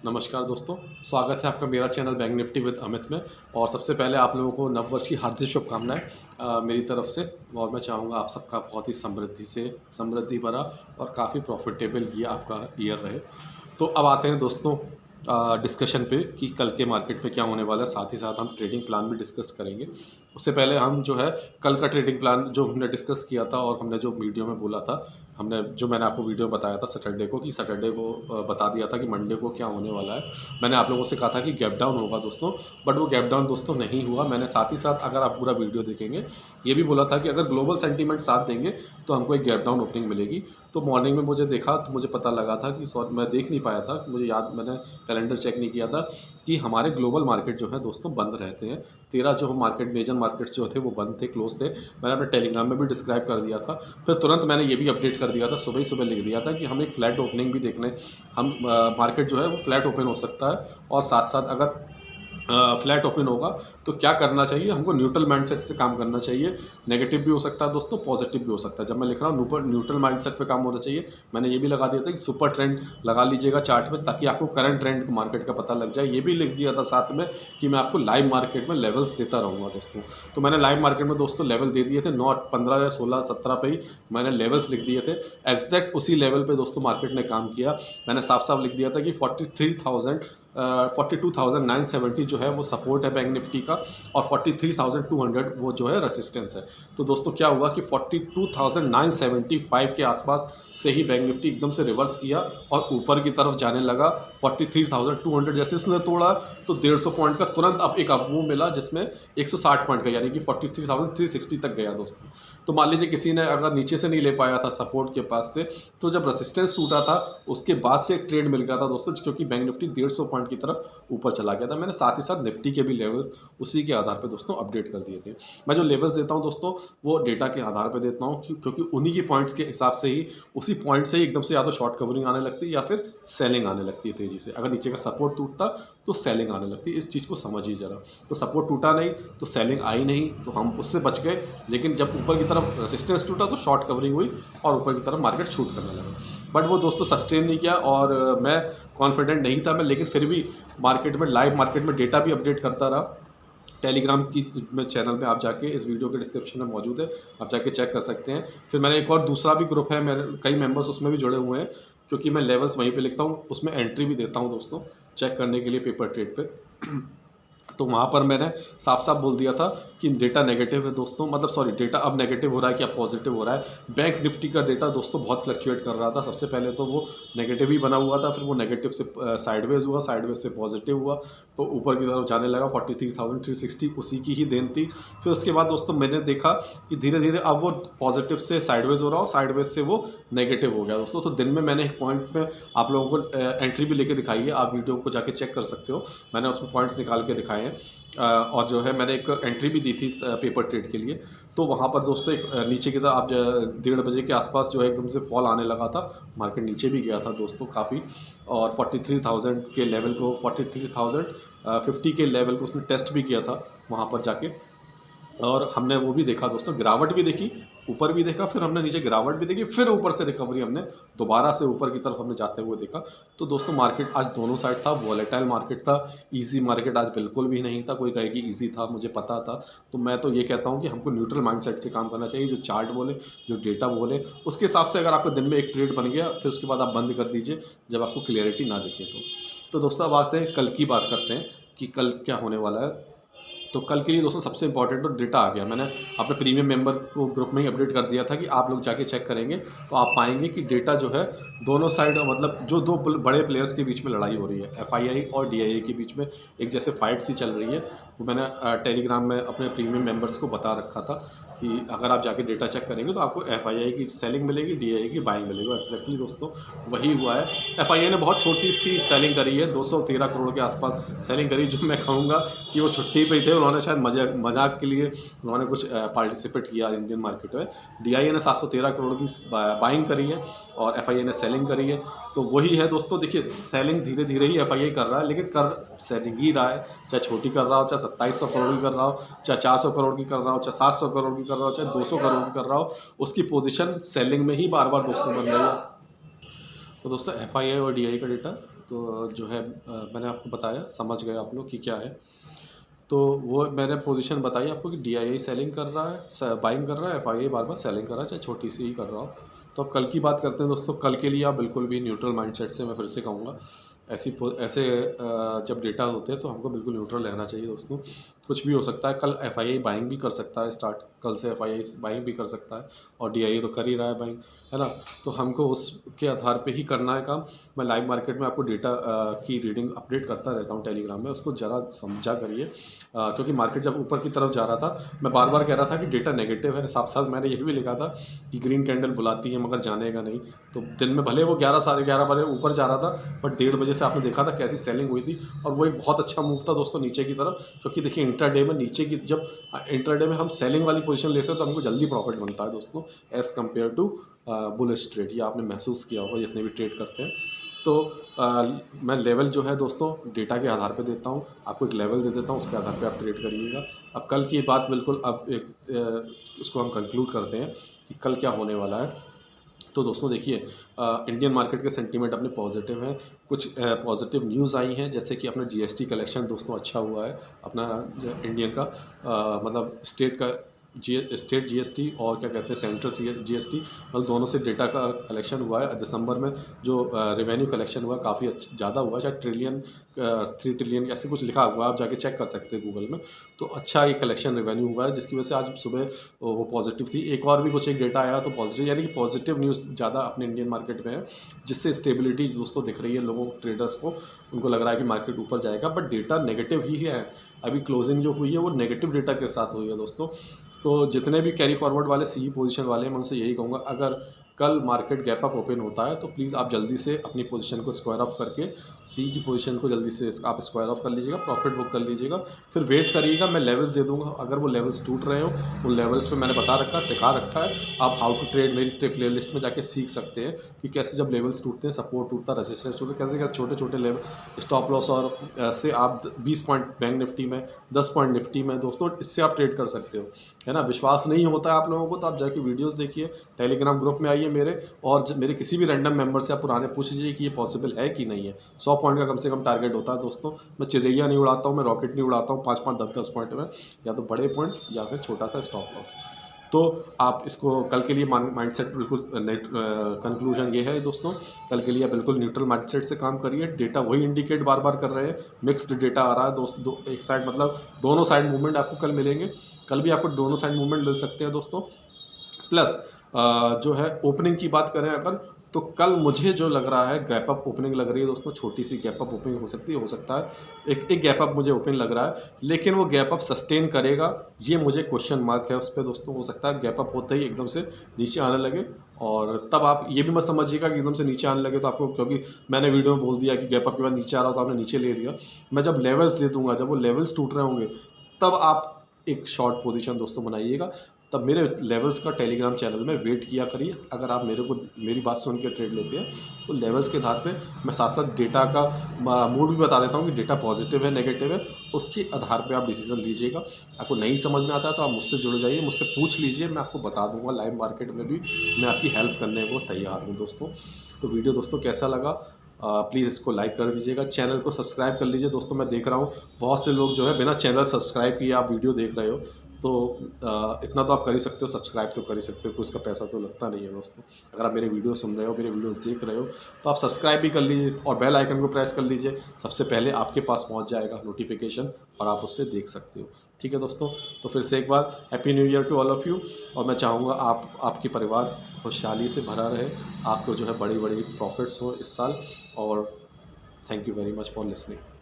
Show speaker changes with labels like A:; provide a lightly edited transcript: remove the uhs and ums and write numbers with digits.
A: नमस्कार दोस्तों, स्वागत है आपका मेरा channel bank Nifty with Amit में। और सबसे पहले आप लोगों को नववर्ष की हार्दिक शुभकामनाएं मेरी तरफ से। और मैं चाहूँगा आप सबका बहुत ही समृद्धि भरा और काफ़ी प्रॉफिटेबल ये आपका ईयर रहे। तो अब आते हैं दोस्तों डिस्कशन पे कि कल के मार्केट में क्या होने वाला है। साथ ही साथ हम ट्रेडिंग प्लान भी डिस्कस करेंगे। उससे पहले हम जो है कल का ट्रेडिंग प्लान जो हमने डिस्कस किया था और हमने जो वीडियो में बोला था, मैंने आपको वीडियो बताया था सैटरडे को, कि सैटरडे को बता दिया था कि मंडे को क्या होने वाला है। मैंने आप लोगों से कहा था कि गैप डाउन होगा दोस्तों, बट वो गैप डाउन दोस्तों नहीं हुआ। मैंने साथ ही साथ, अगर आप पूरा वीडियो देखेंगे, ये भी बोला था कि अगर ग्लोबल सेंटीमेंट साथ देंगे तो हमको एक गैप डाउन ओपनिंग मिलेगी। तो मॉर्निंग में मुझे देखा तो मुझे पता लगा था कि मैं देख नहीं पाया था, मुझे याद, मैंने कैलेंडर चेक नहीं किया था कि हमारे ग्लोबल मार्केट जो है दोस्तों बंद रहते हैं। 13 जो मार्केट, मेजर मार्केट्स जो थे वो बंद थे, क्लोज थे। मैंने अपने टेलीग्राम में भी डिस्क्राइब कर दिया था। फिर तुरंत मैंने ये भी अपडेट कर दिया था, सुबह ही सुबह लिख दिया था कि हम एक फ्लैट ओपनिंग भी देखने, हम मार्केट जो है वो फ्लैट ओपन हो सकता है। और साथ साथ अगर फ्लैट ओपन होगा तो क्या करना चाहिए, हमको न्यूट्रल माइंडसेट से काम करना चाहिए। नेगेटिव भी हो सकता है दोस्तों, पॉजिटिव भी हो सकता है। जब मैं लिख रहा हूँ न्यूट्रल माइंडसेट पे काम होना चाहिए, मैंने ये भी लगा दिया था कि सुपर ट्रेंड लगा लीजिएगा चार्ट में, ताकि आपको करंट ट्रेंड मार्केट का पता लग जाए। ये भी लिख दिया था साथ में कि मैं आपको लाइव मार्केट में लेवल्स देता रहूँगा दोस्तों। तो मैंने लाइव मार्केट में दोस्तों लेवल दे दिए थे, 9, 15 या 16, 17 पे ही मैंने लेवल्स लिख दिए थे। एग्जैक्ट उसी लेवल पे दोस्तों मार्केट ने काम किया। मैंने साफ साफ लिख दिया था कि 42,970 जो है वो सपोर्ट है बैंक निफ्टी का, और 43,200 वो जो है रेसिस्टेंस है। तो दोस्तों क्या हुआ कि 42,975 के आसपास से ही बैंक निफ्टी एकदम से रिवर्स किया और ऊपर की तरफ जाने लगा। 43,200 जैसे उसने तोड़ा तो 150 पॉइंट का तुरंत अब एक अपमूव मिला, जिसमें 160 पॉइंट का, यानी कि 43,360 तक गया दोस्तों। तो मान लीजिए किसी ने अगर नीचे से नहीं ले पाया था सपोर्ट के पास से, तो जब रेसिस्टेंस टूटा था उसके बाद से एक ट्रेड मिल गया था दोस्तों, क्योंकि बैंक निफ्टी 150 पॉइंट की तरफ ऊपर चला गया था। मैंने साथ ही साथ निफ्टी के भी लेवल्स उसी के आधार पर दोस्तों अपडेट कर दिए थे। मैं जो लेवल्स देता हूं दोस्तों वो डेटा के आधार पर देता हूं, क्योंकि उन्हीं की पॉइंट्स के हिसाब से ही, उसी पॉइंट से ही एकदम से या तो शॉर्ट कवरिंग आने लगती है या फिर सेलिंग आने लगती है तेजी से। अगर नीचे का सपोर्ट टूटता तो सेलिंग आने लगती है। इस चीज़ को समझिए जरा। तो सपोर्ट टूटा नहीं तो सेलिंग आई नहीं, तो हम उससे बच गए। लेकिन जब ऊपर की तरफ रेसिस्टेंस टूटा तो शॉर्ट कवरिंग हुई और ऊपर की तरफ मार्केट शूट करने लगा। बट वो दोस्तों सस्टेन नहीं किया और मैं कॉन्फिडेंट नहीं था मैं, लेकिन फिर भी मार्केट में, लाइव मार्केट में डेटा भी अपडेट करता रहा। टेलीग्राम की में चैनल में आप जाके, इस वीडियो के डिस्क्रिप्शन में मौजूद है, आप जाके चेक कर सकते हैं। फिर मैंने एक और दूसरा भी ग्रुप है, मेरे कई मेंबर्स उसमें भी जुड़े हुए हैं, क्योंकि मैं लेवल्स वहीं पे लिखता हूँ, उसमें एंट्री भी देता हूँ दोस्तों चेक करने के लिए पेपर ट्रेड पे। तो वहाँ पर मैंने साफ साफ बोल दिया था कि डेटा नेगेटिव है दोस्तों, मतलब सॉरी, डेटा अब नेगेटिव हो रहा है कि अब पॉजिटिव हो रहा है। बैंक निफ्टी का डेटा दोस्तों बहुत फ्लक्चुएट कर रहा था। सबसे पहले तो वो नेगेटिव ही बना हुआ था, फिर वो नेगेटिव से साइडवेज हुआ, साइडवेज से पॉजिटिव हुआ, तो ऊपर की तरफ जाने लगा। 43,360 उसी की ही देन थी। फिर उसके बाद दोस्तों मैंने देखा कि धीरे धीरे अब वो पॉजिटिव से साइडवेज हो रहा हो, साइडवेज से वो नेगेटिव हो गया दोस्तों। तो दिन में मैंने एक पॉइंट में आप लोगों को एंट्री भी लेके दिखाई है, आप वीडियो को जाके चेक कर सकते हो, मैंने उसमें पॉइंट्स निकाल के दिखाए हैं। और जो है मैंने एक एंट्री भी दी थी पेपर ट्रेड के लिए। तो वहाँ पर दोस्तों एक नीचे की तरफ आप 1:30 बजे के आसपास जो है एकदम से फॉल आने लगा था, मार्केट नीचे भी गया था दोस्तों काफ़ी, और 43,000 के लेवल को, 43,050 के लेवल को उसने टेस्ट भी किया था वहाँ पर जाके। और हमने वो भी देखा दोस्तों, गिरावट भी देखी, ऊपर भी देखा, फिर हमने नीचे गिरावट भी देखी, फिर ऊपर से रिकवरी हमने दोबारा से ऊपर की तरफ हमने जाते हुए देखा। तो दोस्तों मार्केट आज दोनों साइड था, वॉलेटाइल मार्केट था, इजी मार्केट आज बिल्कुल भी नहीं था। कोई कहे कि इजी था, मुझे पता था। तो मैं तो ये कहता हूँ कि हमको न्यूट्रल माइंडसेट से काम करना चाहिए, जो चार्ट बोले, जो डेटा बोले, उसके हिसाब से अगर आपको दिन में एक ट्रेड बन गया, फिर उसके बाद आप बंद कर दीजिए जब आपको क्लियरिटी ना दिखे। तो दोस्तों अब आते हैं कल की बात करते हैं कि कल क्या होने वाला है। तो कल के लिए दोस्तों सबसे इंपॉर्टेंट तो डेटा आ गया। मैंने अपने प्रीमियम मेंबर को ग्रुप में ही अपडेट कर दिया था कि आप लोग जाके चेक करेंगे तो आप पाएंगे कि डेटा जो है दोनों साइड, मतलब जो दो बड़े प्लेयर्स के बीच में लड़ाई हो रही है, एफआईआई और डीआईए के बीच में एक जैसे फाइट सी चल रही है। वो मैंने टेलीग्राम में अपने प्रीमियम मेंबर्स को बता रखा था कि अगर आप जाके डेटा चेक करेंगे तो आपको एफआईआई की सेलिंग मिलेगी, डीआईए की बाइंग मिलेगी। एक्जैक्टली दोस्तों वही हुआ है। एफआईआई ने बहुत छोटी सी सेलिंग करी है, 213 करोड़ के आसपास सेलिंग करी, जो मैं कहूँगा कि वो छुट्टी पे थे, उन्होंने शायद मजाक के लिए उन्होंने कुछ पार्टिसिपेट किया इंडियन मार्केट में। डीआईए ने 713 करोड़ की बाइंग करी है और एफआईआई ने सेलिंग करी है। तो वही है दोस्तों, देखिए सेलिंग धीरे धीरे ही एफआईआई कर रहा है, लेकिन कर सेलिंग ही रहा है, चाहे छोटी कर रहा हो, चाहे 2700 करोड़ की कर रहा हो, चाहे 400 करोड़ की कर रहा हो, चाहे 700 करोड़ की कर रहा हो, चाहे 200 करोड़ की कर रहा हो, उसकी पोजीशन सेलिंग में ही बार बार दोस्तों बन रही है। तो दोस्तों एफआईआई और डीआईए का डेटा तो जो है मैंने आपको बताया, समझ गए आप लोग कि क्या है। तो वो मैंने पोजीशन बताई आपको कि DII सेलिंग कर रहा है, बाइंग कर रहा है, FII बार बार सेलिंग कर रहा है, चाहे छोटी सी ही कर रहा हो। तो अब कल की बात करते हैं दोस्तों। कल के लिए आप बिल्कुल भी न्यूट्रल माइंडसेट से, मैं फिर से कहूँगा, ऐसे जब डेटा होते हैं तो हमको बिल्कुल न्यूट्रल रहना चाहिए दोस्तों। कुछ भी हो सकता है, कल FII बाइंग भी कर सकता है, स्टार्ट कल से FII बाइंग भी कर सकता है, और DII तो कर ही रहा है बाइंग, है ना। तो हमको उसके आधार पे ही करना है काम। मैं लाइव मार्केट में आपको डेटा की रीडिंग अपडेट करता रहता हूँ टेलीग्राम में, उसको ज़रा समझा करिए। क्योंकि मार्केट जब ऊपर की तरफ जा रहा था, मैं बार बार कह रहा था कि डेटा नेगेटिव है, साथ साथ मैंने ये भी लिखा था कि ग्रीन कैंडल बुलाती है मगर जानेगा नहीं। तो दिन में भले वो 11 साढ़े 11 बजे ऊपर जा रहा था, बट 1:30 बजे से आपने देखा था कैसी सेलिंग हुई थी, और वो एक बहुत अच्छा मूव था दोस्तों नीचे की तरफ। क्योंकि देखिए इंट्राडे में नीचे की, जब इंट्राडे में हम सेलिंग वाली पोजीशन लेते हैं तो हमको जल्दी प्रॉफिट बनता है दोस्तों, as compared to bullish trade. ये आपने महसूस किया होगा जितने भी ट्रेड करते हैं। तो मैं लेवल जो है दोस्तों डेटा के आधार पे देता हूँ, आपको एक लेवल दे देता हूँ, उसके आधार पे आप ट्रेड करिएगा। अब कल की बात बिल्कुल, अब एक उसको हम कंक्लूड करते हैं कि कल क्या होने वाला है। तो दोस्तों देखिए, इंडियन मार्केट के सेंटीमेंट अपने पॉजिटिव हैं। कुछ पॉजिटिव न्यूज़ आई हैं, जैसे कि अपना GST कलेक्शन दोस्तों अच्छा हुआ है अपना इंडियन का, मतलब स्टेट GST और क्या कहते हैं सेंट्रल GST, मतलब दोनों से डेटा का कलेक्शन हुआ है। दिसंबर में जो रेवेन्यू कलेक्शन हुआ काफ़ी ज़्यादा हुआ है, शायद ट्रिलियन 3 ट्रिलियन ऐसे कुछ लिखा हुआ है, आप जाके चेक कर सकते हैं गूगल में। तो अच्छा ये कलेक्शन रेवेन्यू हुआ है, जिसकी वजह से आज सुबह वो पॉजिटिव थी। एक और भी कुछ एक डेटा आया तो पॉजिटिव, यानी कि पॉजिटिव न्यूज़ ज़्यादा अपने इंडियन मार्केट में है, जिससे स्टेबिलिटी दोस्तों दिख रही है लोगों ट्रेडर्स को। उनको लग रहा है कि मार्केट ऊपर जाएगा, बट डेटा नेगेटिव ही है। अभी क्लोजिंग जो हुई है वो नेगेटिव डेटा के साथ हुई है दोस्तों। तो जितने भी कैरी फॉरवर्ड वाले CE पोजीशन वाले हैं, मैं उनसे यही कहूँगा, अगर कल मार्केट गैप अप ओपन होता है तो प्लीज़ आप जल्दी से अपनी पोजीशन को स्क्वायर ऑफ करके CE की पोजीशन को जल्दी से आप स्क्वायर ऑफ कर लीजिएगा, प्रॉफिट बुक कर लीजिएगा। फिर वेट करिएगा, मैं लेवल्स दे दूँगा। अगर वो लेवल्स टूट रहे हो, उन लेवल्स पे मैंने बता रखा है, सिखा रखा है। आप हाउ टू ट्रेड मेरी प्ले लिस्ट में जाके सीख सकते हैं कि कैसे जब लेवल्स टूटते हैं, सपोर्ट टूटता है, रेजिस्टेंस टूटता है, कैसे छोटे छोटे लेवल स्टॉप लॉस, और से आप 20 पॉइंट बैंक निफ्टी में, 10 पॉइंट निफ्टी में दोस्तों, इससे आप ट्रेड कर सकते हो, है ना। विश्वास नहीं होता है आप लोगों को तो आप जाके वीडियोस देखिए, टेलीग्राम ग्रुप में आइए मेरे, और मेरे किसी भी रैंडम मेंबर से आप पुराने पूछ लीजिए कि ये पॉसिबल है कि नहीं है। 100 पॉइंट का कम से कम टारगेट होता है दोस्तों। मैं चिड़ैया नहीं उड़ाता हूँ, मैं रॉकेट नहीं उड़ाता हूँ 5-5, 10-10 पॉइंट में, या तो बड़े पॉइंट्स या फिर छोटा सा स्टॉप लॉस। तो आप इसको कल के लिए माइंडसेट बिल्कुल कंक्लूजन ये है दोस्तों, कल के लिए बिल्कुल न्यूट्रल माइंडसेट से काम करिए। डेटा वही इंडिकेट बार बार कर रहे हैं, मिक्स्ड डेटा आ रहा है दोस्तों, एक साइड मतलब दोनों साइड मूवमेंट आपको कल मिलेंगे। कल भी आपको दोनों साइड मूवमेंट मिल सकते हैं दोस्तों। प्लस जो है ओपनिंग की बात करें अगर, तो कल मुझे जो लग रहा है गैप अप ओपनिंग लग रही है दोस्तों, छोटी सी गैप अप ओपनिंग हो सकता है, एक गैप अप मुझे ओपनिंग लग रहा है, लेकिन वो गैप अप सस्टेन करेगा, ये मुझे क्वेश्चन मार्क है उस पर दोस्तों। हो सकता है गैप अप होते ही एकदम से नीचे आने लगे, और तब आप ये भी मत समझिएगा कि एकदम से नीचे आने लगे तो आपको, क्योंकि मैंने वीडियो में बोल दिया कि गैप अप के बाद नीचे आ रहा हो तो आपने नीचे ले लिया। मैं जब लेवल्स दे दूंगा, जब वो लेवल्स टूट रहे होंगे, तब आप एक शॉर्ट पोजीशन दोस्तों बनाइएगा। तब मेरे लेवल्स का टेलीग्राम चैनल में वेट किया करिए। अगर आप मेरी बात सुन के ट्रेड लेते हैं तो लेवल्स के आधार पे मैं साथ साथ डेटा का मूड भी बता देता हूँ कि डेटा पॉजिटिव है नेगेटिव है, उसके आधार पे आप डिसीजन लीजिएगा। आपको नहीं समझ में आता है तो आप मुझसे जुड़ जाइए, मुझसे पूछ लीजिए, मैं आपको बता दूंगा। लाइव मार्केट में भी मैं आपकी हेल्प करने को तैयार हूँ दोस्तों। तो वीडियो दोस्तों कैसा लगा, प्लीज़ इसको लाइक कर दीजिएगा, चैनल को सब्सक्राइब कर लीजिए दोस्तों। मैं देख रहा हूँ बहुत से लोग जो है बिना चैनल सब्सक्राइब किए आप वीडियो देख रहे हो, तो इतना तो आप कर ही सकते हो, सब्सक्राइब तो कर ही सकते हो, कुछ का पैसा तो लगता नहीं है दोस्तों। अगर आप मेरे वीडियो सुन रहे हो, मेरे वीडियोस देख रहे हो, तो आप सब्सक्राइब भी कर लीजिए और बेल आइकन को प्रेस कर लीजिए, सबसे पहले आपके पास पहुंच जाएगा नोटिफिकेशन और आप उससे देख सकते हो। ठीक है दोस्तों, तो फिर से एक बार happy new year to all of you, और मैं चाहूँगा आपके परिवार खुशहाली से भरा रहे, आपको जो है बड़ी बड़ी प्रॉफिट्स हो इस साल, और thank you very much for listening.